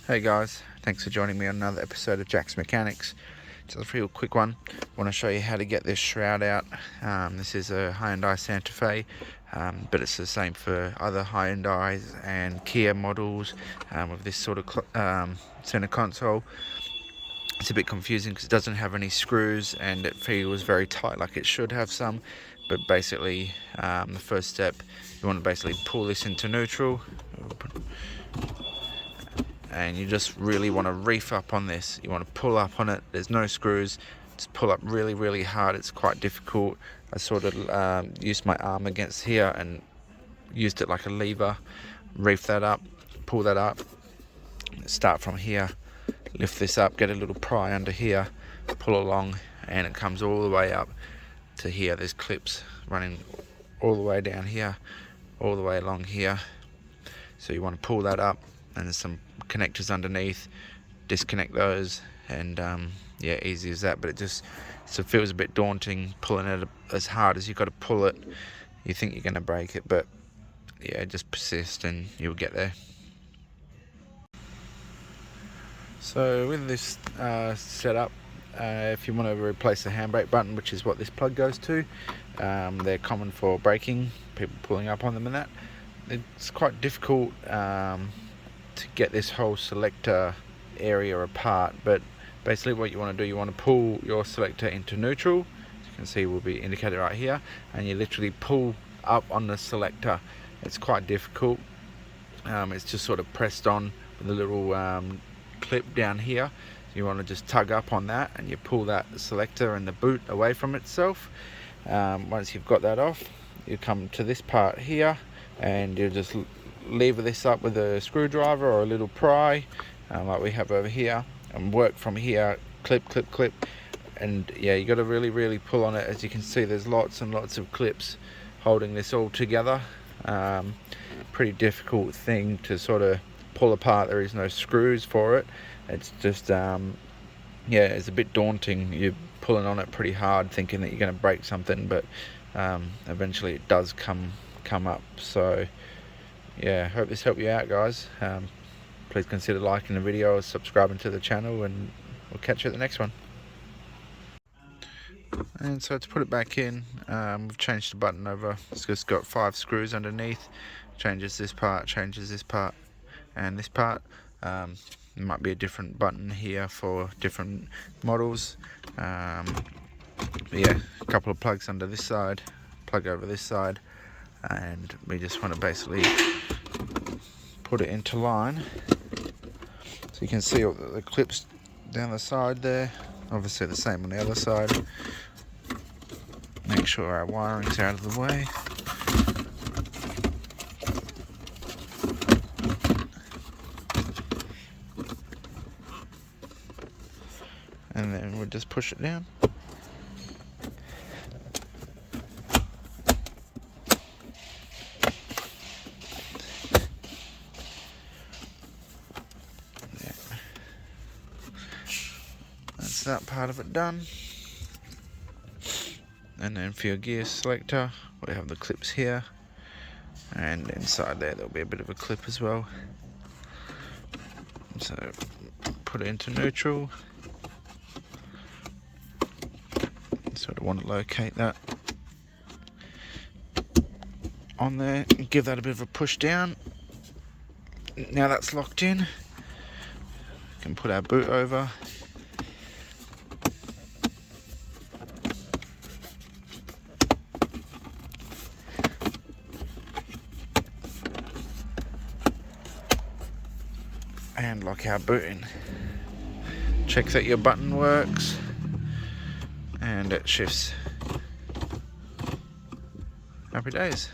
Hey guys, thanks for joining me on another episode of Jack's Mechanics. Just a real quick one. I want to show you how to get this shroud out. This is a Hyundai Santa Fe, but it's the same for other Hyundais and Kia models with this sort of center console. It's a bit confusing because it doesn't have any screws and it feels very tight like it should have some, but basically the first step, you want to basically pull this into neutral, and you just really want to reef up on this. You want to pull up on it. There's no screws. Just pull up really hard. It's quite difficult. I sort of used my arm against here and used it like a lever. Reef that up, pull that up, start from here, lift this up, get a little pry under here, pull along, and it comes all the way up to here. There's clips running all the way down here, all the way along here. So you want to pull that up, and there's some connectors underneath. Disconnect those, and yeah, easy as that. But it feels a bit daunting pulling it as hard as you've got to pull it. You think you're going to break it, but yeah, just persist and you'll get there. So with this setup, if you want to replace the handbrake button, which is what this plug goes to, they're common for braking, people pulling up on them and that. It's quite difficult to get this whole selector area apart, but basically what you want to do, you want to pull your selector into neutral. As you can see, will be indicated right here, and you literally pull up on the selector. It's quite difficult. It's just sort of pressed on with a little clip down here. So you want to just tug up on that and you pull that selector and the boot away from itself. Once you've got that off, you come to this part here and you just lever this up with a screwdriver or a little pry, like we have over here, and work from here, clip, and yeah, you got to really pull on it. As you can see, there's lots and lots of clips holding this all together. Pretty difficult thing to sort of pull apart. There is no screws for it. It's just yeah, it's a bit daunting. You're pulling on it pretty hard thinking that you're going to break something, but eventually it does come up. So yeah, hope this helped you out, guys. Please consider liking the video or subscribing to the channel, and we'll catch you at the next one. And so to put it back in, we've changed the button over. It's just got 5 screws underneath. Changes this part, and this part. There might be a different button here for different models. But yeah, a couple of plugs under this side, plug over this side, and we just want to basically put it into line. So you can see all the clips down the side there. Obviously the same on the other side. Make sure our wiring's out of the way. And then we'll just push it down. Yeah. That's that part of it done. And then for your gear selector, we have the clips here, and inside there'll be a bit of a clip as well. So put it into neutral. Sort of want to locate that on there and give that a bit of a push down. Now that's locked in, we can put our boot over. And lock our boot in. Check that your button works and it shifts. Happy days.